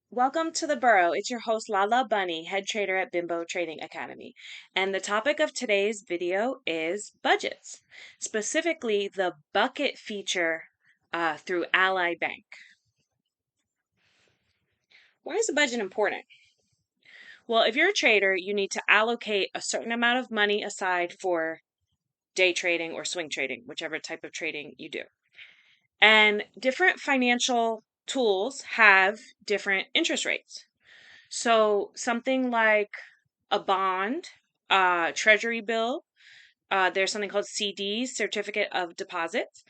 Welcome to the Burrow. It's your host, Lala Bunny, head trader at Bimbo Trading Academy. And the topic of today's video is budgets, specifically the bucket feature through Ally Bank. Why is a budget important? Well, if you're a trader, you need to allocate a certain amount of money aside for day trading or swing trading, whichever type of trading you do. And different financial tools have different interest rates. So something like a bond, treasury bill. There's something called CDs, certificate of deposits.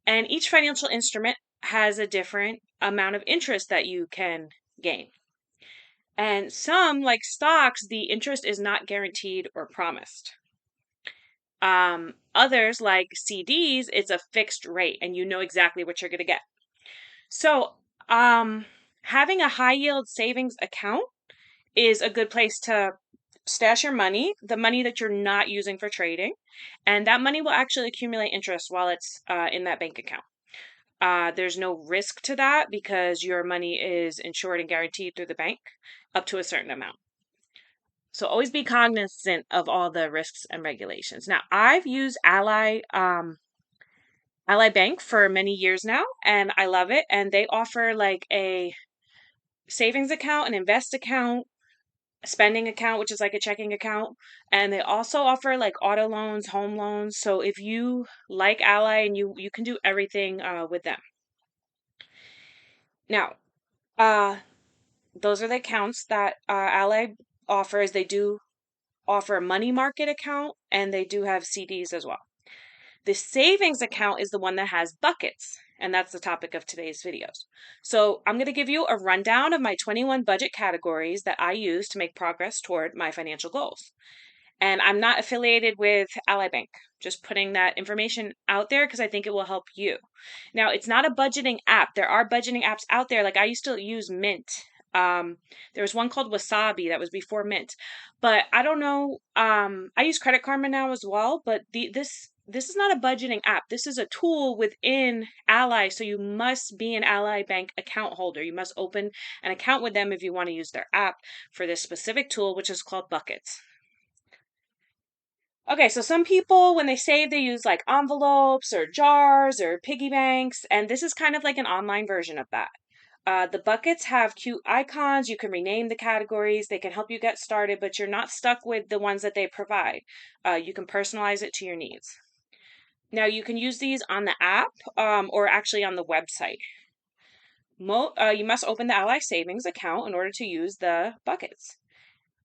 And each financial instrument has a different amount of interest that you can gain. And some, like stocks, the interest is not guaranteed or promised. Others, like CDs, it's a fixed rate and you know exactly what you're going to get. So, having a high yield savings account is a good place to stash your money, the money that you're not using for trading, and that money will actually accumulate interest while it's in that bank account. There's no risk to that because your money is insured and guaranteed through the bank up to a certain amount. So always be cognizant of all the risks and regulations. Now, I've used Ally Bank for many years now, and I love it. And they offer like a savings account, an invest account, spending account, which is like a checking account. And they also offer like auto loans, home loans. So if you like Ally and you can do everything with them. Now, those are the accounts that Ally offers. They do offer a money market account and they do have CDs as well. The savings account is the one that has buckets, and that's the topic of today's videos. So I'm going to give you a rundown of my 21 budget categories that I use to make progress toward my financial goals. And I'm not affiliated with Ally Bank, just putting that information out there because I think it will help you. Now, it's not a budgeting app. There are budgeting apps out there. Like I used to use Mint. There was one called Wasabi that was before Mint, but I don't know. I use Credit Karma now as well, but this is not a budgeting app. This is a tool within Ally, so you must be an Ally Bank account holder. You must open an account with them if you want to use their app for this specific tool, which is called Buckets. Okay, so some people, when they save, they use like envelopes or jars or piggy banks, and this is kind of like an online version of that. The buckets have cute icons. You can rename the categories. They can help you get started, but you're not stuck with the ones that they provide. You can personalize it to your needs. Now, you can use these on the app or actually on the website. You must open the Ally Savings account in order to use the buckets.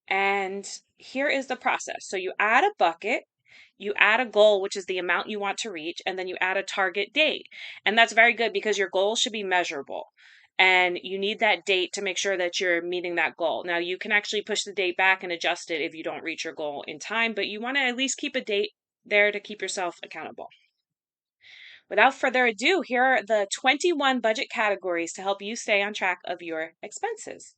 And here is the process. So you add a bucket, you add a goal, which is the amount you want to reach, and then you add a target date. And that's very good because your goal should be measurable. And you need that date to make sure that you're meeting that goal. Now, you can actually push the date back and adjust it if you don't reach your goal in time, but you want to at least keep a date there to keep yourself accountable. Without further ado, here are the 21 budget categories to help you stay on track of your expenses.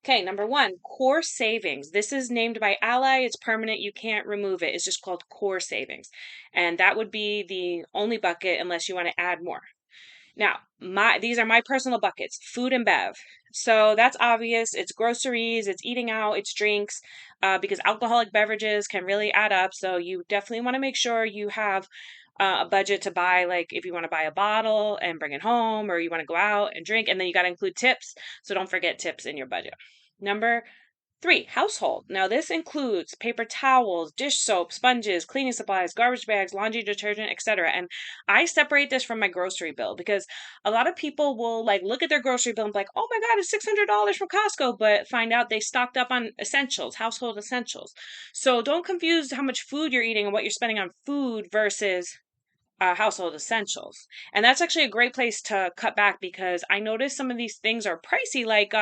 Okay, number one, core savings. This is named by Ally. It's permanent. You can't remove it. It's just called core savings. And that would be the only bucket unless you want to add more. Now, these are my personal buckets, food and bev. So that's obvious. It's groceries, it's eating out, it's drinks, because alcoholic beverages can really add up. So you definitely want to make sure you have a budget to buy, like if you want to buy a bottle and bring it home, or you want to go out and drink, and then you got to include tips. So don't forget tips in your budget. Number 3, household. Now, this includes paper towels, dish soap, sponges, cleaning supplies, garbage bags, laundry detergent, etc. And I separate this from my grocery bill because a lot of people will like look at their grocery bill and be like, oh my God, it's $600 from Costco, but find out they stocked up on essentials, household essentials. So don't confuse how much food you're eating and what you're spending on food versus household essentials. And that's actually a great place to cut back because I noticed some of these things are pricey, like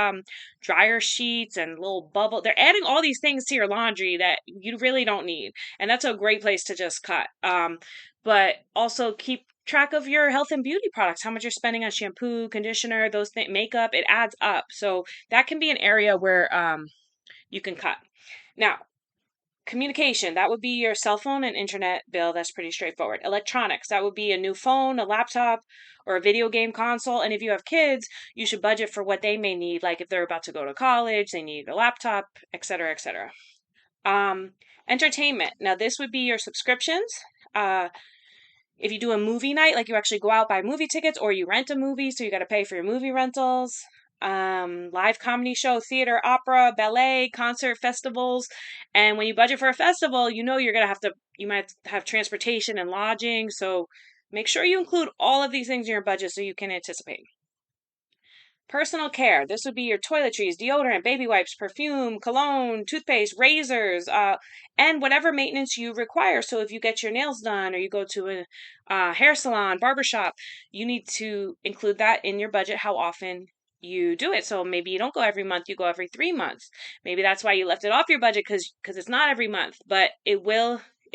dryer sheets and little bubble. They're adding all these things to your laundry that you really don't need. And that's a great place to just cut. But also keep track of your health and beauty products, how much you're spending on shampoo, conditioner, those things, makeup, it adds up. So that can be an area where you can cut. Now, Communication, that would be your cell phone and internet bill. That's pretty straightforward. Electronics, that would be a new phone, a laptop, or a video game console. And if you have kids, you should budget for what they may need. Like if they're about to go to college, they need a laptop, et cetera, et cetera. Um, Entertainment. Now, this would be your subscriptions. Uh, if you do a movie night, like you actually go out buy movie tickets, or you rent a movie, so you got to pay for your movie rentals. Live comedy show, theater, opera, ballet, concert, festivals. And when you budget for a festival, you know you're gonna have to, you might have transportation and lodging. So make sure you include all of these things in your budget so you can anticipate. Personal care. This would be your toiletries, deodorant, baby wipes, perfume, cologne, toothpaste, razors, and whatever maintenance you require. So if you get your nails done or you go to a hair salon, barbershop, you need to include that in your budget, how often you do it. So maybe you don't go every month, you go every 3 months. Maybe that's why you left it off your budget because it's not every month, but it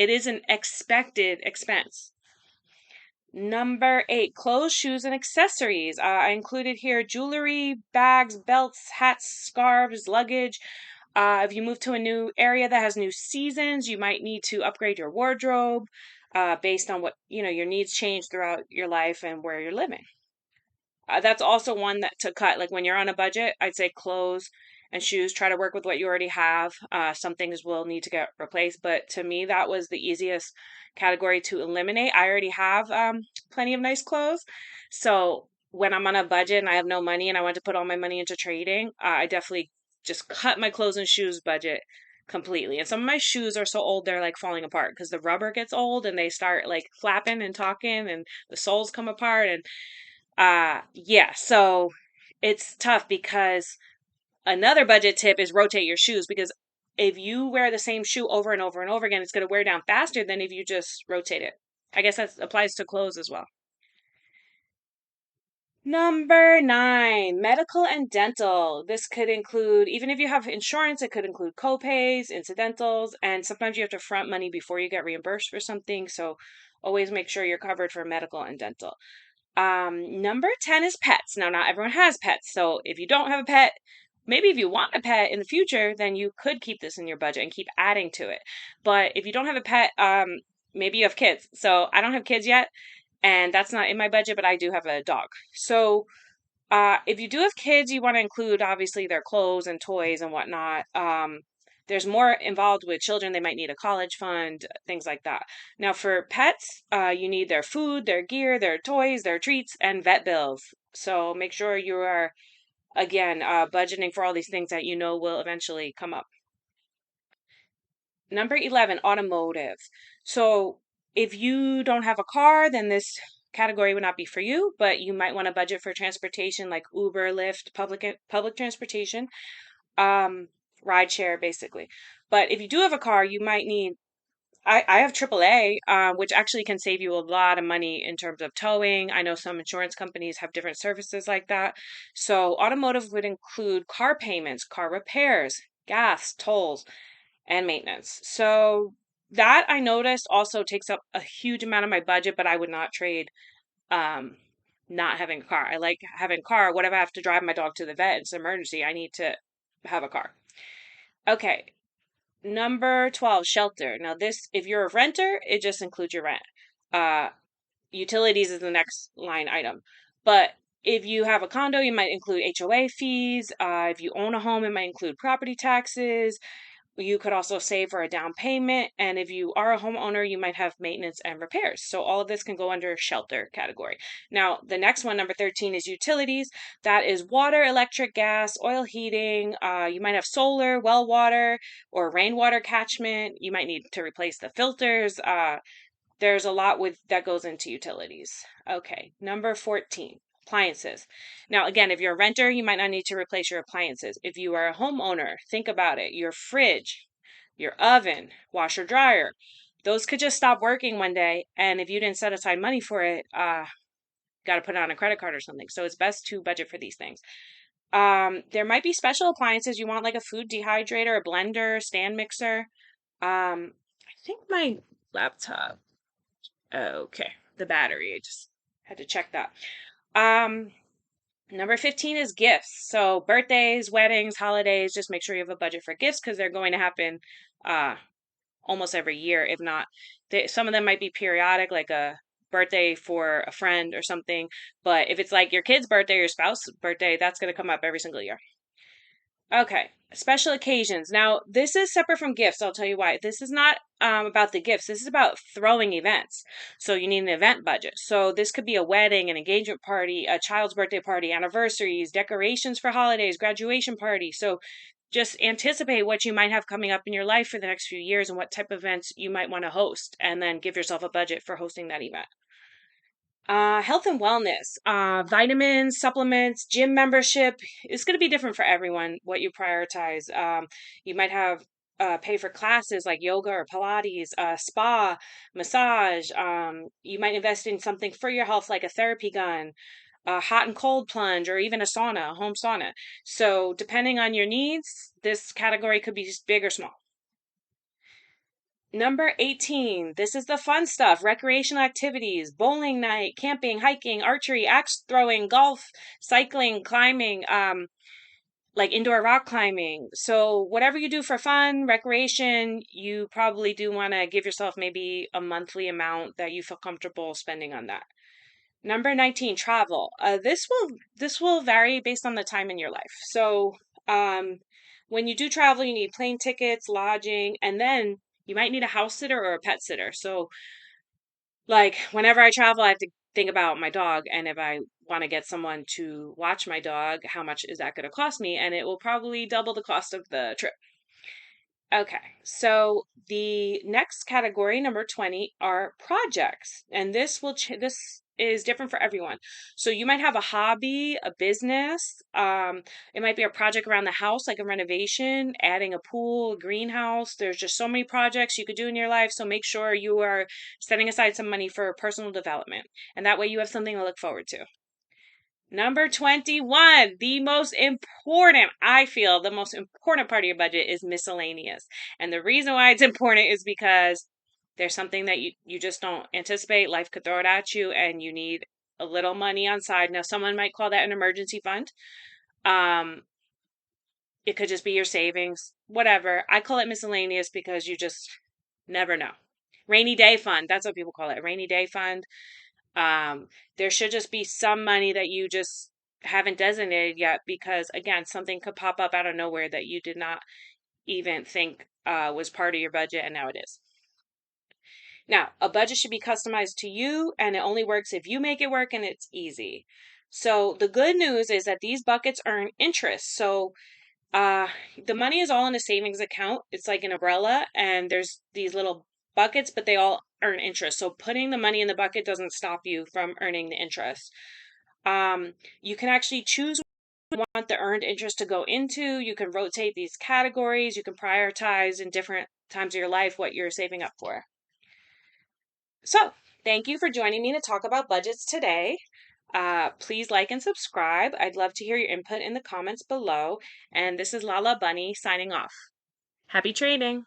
is an expected expense. Number 8, clothes, shoes, and accessories. I included here jewelry, bags, belts, hats, scarves, luggage. If you move to a new area that has new seasons, you might need to upgrade your wardrobe based on what, your needs change throughout your life and where you're living. That's also one that to cut. Like when you're on a budget, I'd say clothes and shoes. Try to work with what you already have. Some things will need to get replaced, but to me, that was the easiest category to eliminate. I already have plenty of nice clothes, so when I'm on a budget and I have no money and I want to put all my money into trading, I definitely just cut my clothes and shoes budget completely. And some of my shoes are so old they're like falling apart because the rubber gets old and they start like flapping and talking and the soles come apart and yeah, so it's tough because another budget tip is rotate your shoes because if you wear the same shoe over and over and over again, it's going to wear down faster than if you just rotate it. I guess that applies to clothes as well. Number 9, medical and dental. This could include, even if you have insurance, it could include copays, incidentals, and sometimes you have to front money before you get reimbursed for something. So always make sure you're covered for medical and dental. Number 10 is pets. Now, not everyone has pets. So if you don't have a pet, maybe if you want a pet in the future, then you could keep this in your budget and keep adding to it. But if you don't have a pet, maybe you have kids. So I don't have kids yet, and that's not in my budget, but I do have a dog. So if you do have kids, you want to include obviously their clothes and toys and whatnot. There's more involved with children. They might need a college fund, things like that. Now, for pets, you need their food, their gear, their toys, their treats, and vet bills. So make sure you are, again, budgeting for all these things that you know will eventually come up. Number 11, automotive. So if you don't have a car, then this category would not be for you, but you might want to budget for transportation like Uber, Lyft, public transportation, rideshare basically. But if you do have a car, you might need I have AAA, which actually can save you a lot of money in terms of towing. I know some insurance companies have different services like that. So automotive would include car payments, car repairs, gas, tolls, and maintenance. So that I noticed also takes up a huge amount of my budget, but I would not trade um not having a car. I like having a car. What if I have to drive my dog to the vet? It's an emergency. I need to have a car. Okay. Number 12, shelter. Now this, if you're a renter, it just includes your rent. Uh Utilities is the next line item. But if you have a condo, you might include HOA fees. If you own a home, it might include property taxes. You could also save for a down payment. And if you are a homeowner, you might have maintenance and repairs. So all of this can go under shelter category. Now, the next one, number 13, is utilities. That is water, electric, gas, oil heating. You might have solar, well water, or rainwater catchment. You might need to replace the filters. There's a lot with that goes into utilities. Okay, number 14, appliances. Now, again, if you're a renter, you might not need to replace your appliances. If you are a homeowner, think about it. Your fridge, your oven, washer, dryer, those could just stop working one day. And if you didn't set aside money for it, got to put it on a credit card or something. So it's best to budget for these things. There might be special appliances. You want like a food dehydrator, a blender, stand mixer. I think my laptop. Okay, the battery. I just had to check that. Um, Number 15 is gifts. So birthdays, weddings, holidays, just make sure you have a budget for gifts because they're going to happen uh almost every year, if not, some of them might be periodic, like a birthday for a friend or something. But if it's like your kid's birthday or your spouse's birthday, that's going to come up every single year. Okay, special occasions. Now, this is separate from gifts. I'll tell you why. This is not about the gifts. This is about throwing events. So you need an event budget. So this could be a wedding, an engagement party, a child's birthday party, anniversaries, decorations for holidays, graduation party. So just anticipate what you might have coming up in your life for the next few years and what type of events you might want to host, and then give yourself a budget for hosting that event. Health and wellness, vitamins, supplements, gym membership is going to be different for everyone, what you prioritize. You might have pay for classes like yoga or Pilates, spa, massage. You might invest in something for your health like a therapy gun, a hot and cold plunge, or even a sauna, a home sauna. So, depending on your needs, this category could be big or small. Number 18. This is the fun stuff. Recreational activities, bowling night, camping, hiking, archery, axe throwing, golf, cycling, climbing, like indoor rock climbing. So whatever you do for fun, recreation, you probably do want to give yourself maybe a monthly amount that you feel comfortable spending on that. Number 19, travel. This will vary based on the time in your life. So, when you do travel, you need plane tickets, lodging, and then you might need a house sitter or a pet sitter. So, like whenever I travel, I have to think about my dog, and if I want to get someone to watch my dog, how much is that going to cost me? And it will probably double the cost of the trip. Okay, so the next category, number 20, are projects. And this is different for everyone. So you might have a hobby, a business. It might be a project around the house, like a renovation, adding a pool, a greenhouse. There's just so many projects you could do in your life. So make sure you are setting aside some money for personal development. And that way you have something to look forward to. Number 21, I feel the most important part of your budget is miscellaneous. And the reason why it's important is because there's something that you just don't anticipate. Life could throw it at you and you need a little money on side. Now, someone might call that an emergency fund. Um, it could just be your savings, whatever. I call it miscellaneous because you just never know. Rainy day fund, that's what people call it. Rainy day fund. There should just be some money that you just haven't designated yet because, again, something could pop up out of nowhere that you did not even think was part of your budget, and now it is. Now, a budget should be customized to you, and it only works if you make it work and it's easy. So the good news is that these buckets earn interest. So uh, the money is all in a savings account. It's like an umbrella, and there's these little buckets, but they all earn interest. So putting the money in the bucket doesn't stop you from earning the interest. You can actually choose what you want the earned interest to go into. You can rotate these categories. You can prioritize in different times of your life what you're saving up for. So, thank you for joining me to talk about budgets today. Please like and subscribe. I'd love to hear your input in the comments below. And this is Lala Bunny signing off. Happy trading!